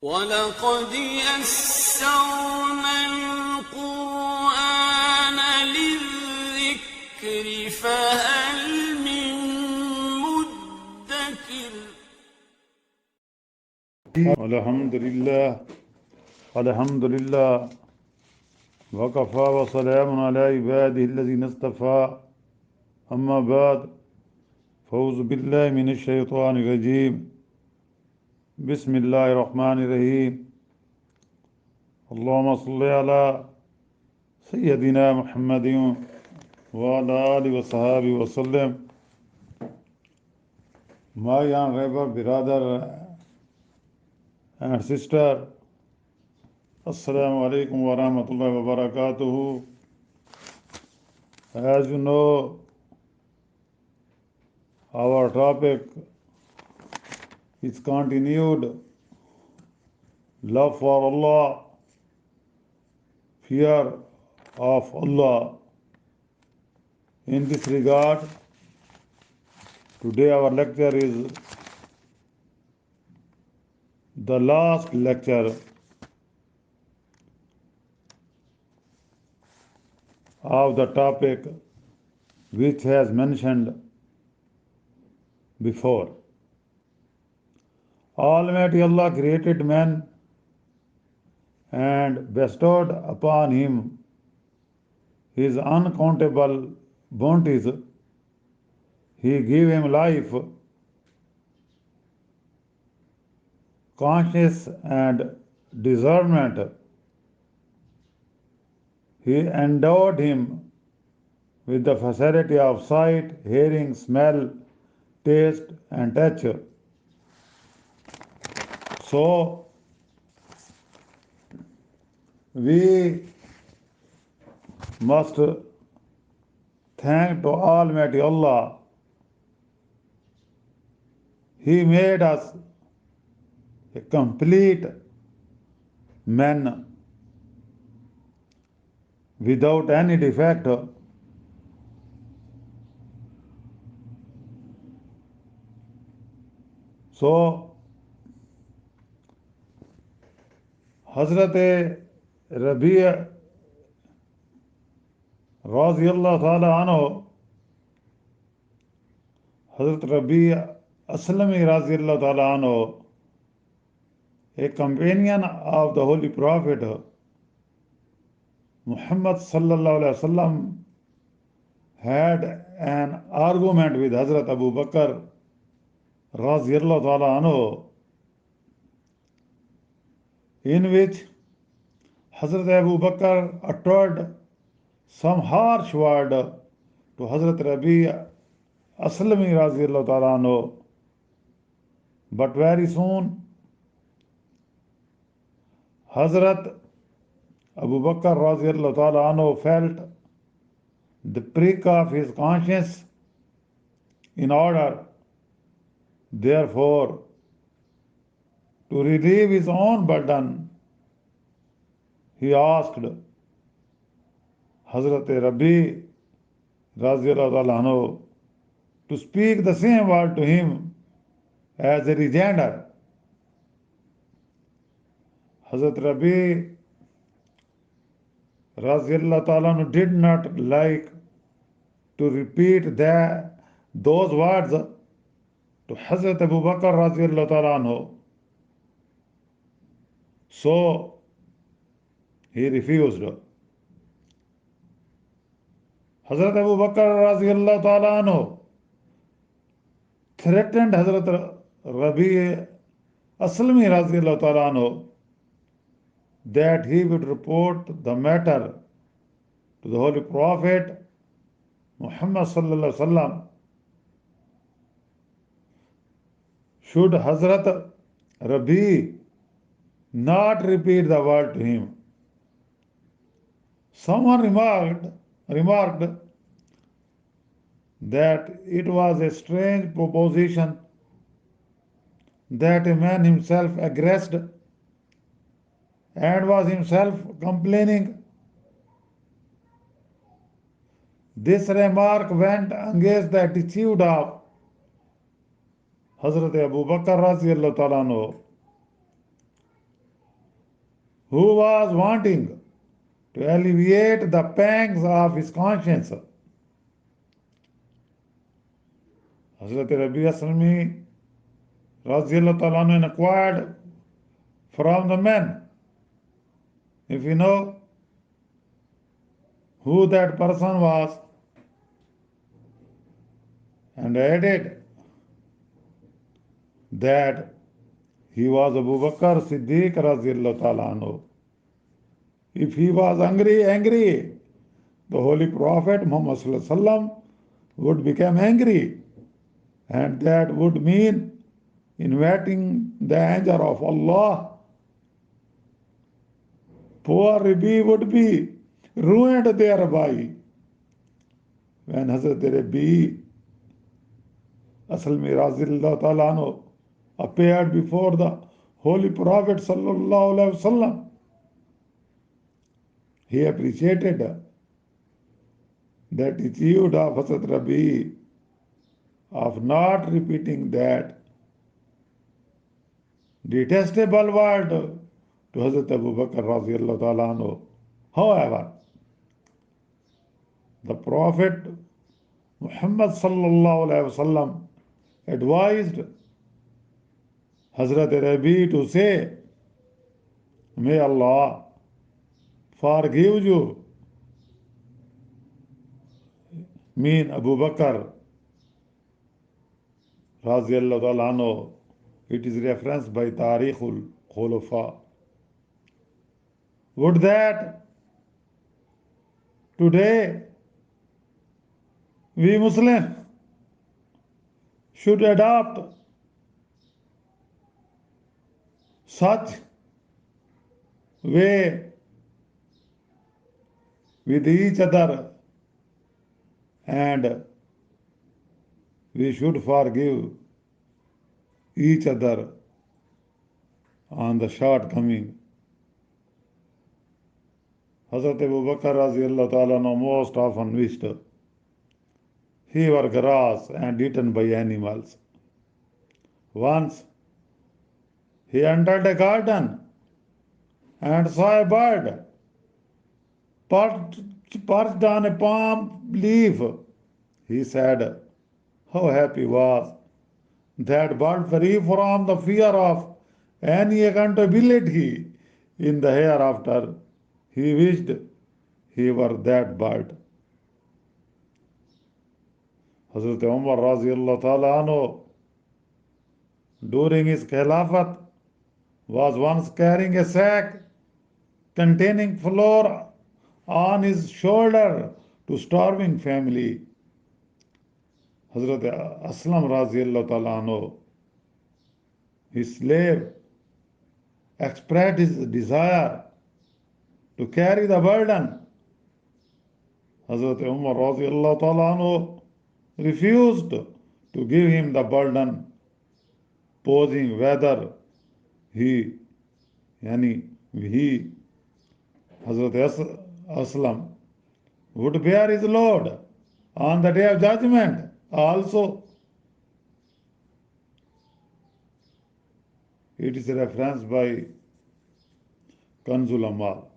وَلَقَدْ يَسَّرْنَا الْقُرْآنَ لِلذِّكْرِ فَهَلْ مِن مُّدَّكِرٍ الحمد لله وكفى وسلام على عباده الذين اصطفى أما بعد فأعوذ بالله من الشيطان الرجيم بسم الله الرحمن الرحيم اللهم صل على سيدنا محمد وعلى آله وصحبه وسلم. My young brother and sister, Assalamu alaikum wa rahmatullahi wa barakatuhu. As you know, our topic is continued love for Allah, fear of Allah. In this regard, today our lecture is the last lecture of the topic which has mentioned before. Almighty Allah created man and bestowed upon him his uncountable bounties. He gave him life, conscience and discernment. He endowed him with the facility of sight, hearing, smell, taste and touch. So, we must thank to Almighty Allah. He made us a complete man without any defect. So, Hazrat Rabi' Radiyallahu Ta'ala Anhu, Hazrat Rabi' Aslami Radiyallahu Ta'ala Anhu, a companion of the Holy Prophet Muhammad Sallallahu Alaihi Wasallam, had an argument with Hazrat Abu Bakr Radiyallahu Ta'ala Anhu, in which Hazrat Abu Bakr uttered some harsh word to Hazrat Rabi' Aslami Radiyallahu Ta'ala Anhu. But very soon, Hazrat Abu Bakr Radiyallahu Ta'ala Anhu felt the prick of his conscience. In order, therefore, to relieve his own burden, he asked Hazrat Rabi' Radiyallahu Ta'ala Anhu to speak the same word to him as a rejoinder. Hazrat Rabi' Radiyallahu Ta'ala Anhu did not like to repeat those words to Hazrat Abu Bakr Radiyallahu Ta'ala Anhu. So, he refused. Hazrat Abu Bakr Radiyallahu Ta'ala Anhu threatened Hazrat Rabi' Aslami Radiyallahu Ta'ala Anhu that he would report the matter to the Holy Prophet Muhammad Sallallahu Alaihi Wasallam. Should Hazrat Rabi' not repeat the word to him. Someone remarked that it was a strange proposition that a man himself aggressed and was himself complaining. This remark went against the attitude of Hazrat Abu Bakr Radiyallahu Ta'ala Anhu, who was wanting to alleviate the pangs of his conscience. Hazrat Rabi Aslami Raziyallahu Ta'ala anhu inquired from the men, if you know who that person was, and added that he was Abu Bakr Siddiq Raziyallahu Ta'ala anhu. If he was angry, the Holy Prophet Muhammad Sallallahu Alaihi Wasallam would become angry, and that would mean inviting the anger of Allah. Poor Rabi would be ruined thereby. When Hazrat Rabi Aslami Raziyallahu Ta'ala anhu appeared before the Holy Prophet Sallallahu Alaihi Wasallam, he appreciated the attitude of Hazrat Rabi of not repeating that detestable word to Hazrat Abu Bakr Raziyallahu Ta'ala anhu. However, the Prophet Muhammad Sallallahu Alaihi Wasallam advised Hazrat Rabi to say, "May Allah forgive you," mean Abu Bakr Raziyallahu Ta'ala anhu. It is referenced by Tarikhul Khulafa. Would that today we Muslims should adopt such way with each other, and we should forgive each other on the shortcoming. Hazrat Abu Bakr Raziyallahu Ta'ala anhu most often wished he were grass and eaten by animals. Once he entered a garden and saw a bird perched on a palm leaf. He said how happy he was that bird, free from the fear of any accountability in the hereafter. He wished he were that bird. Hazrat Umar Raziyallahu Ta'ala anhu, during his Khilafat, was once carrying a sack containing flour on his shoulder to starving family. Hazrat Aslam Raziyallahu Ta'ala anhu, his slave, expressed his desire to carry the burden. Hazrat Umar Raziyallahu Ta'ala anhu refused to give him the burden, posing whether he, Hazrat Aslam, would bear his load on the day of judgment also. It is referenced by Kanzul Amal.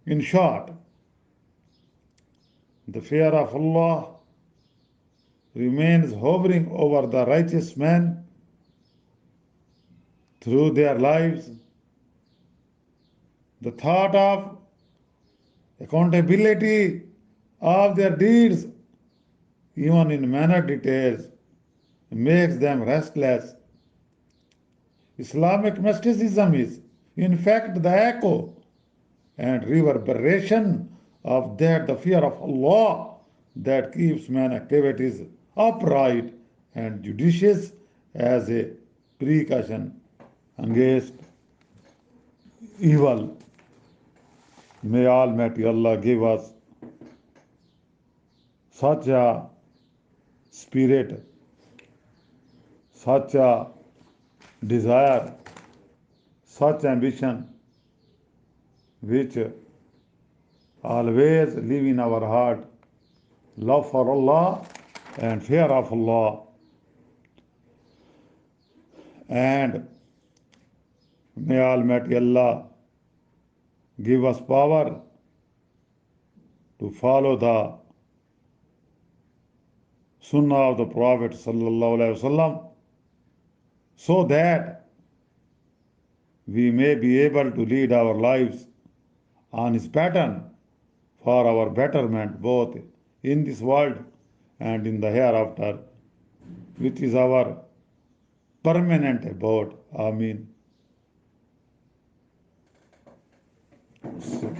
In short, the fear of Allah remains hovering over the righteous men through their lives. The thought of accountability of their deeds, even in minor details, makes them restless. Islamic mysticism is, in fact, the echo and reverberation of that the fear of Allah that keeps man's activities upright and judicious as a precaution against evil. May Almighty Allah give us such a spirit, such a desire, such ambition, which always live in our heart, love for Allah and fear of Allah. And may Almighty Allah give us power to follow the Sunnah of the Prophet sallallahu alaihi wasallam, so that we may be able to lead our lives on his pattern for our betterment both in this world and in the hereafter, which is our permanent abode. Ameen. So,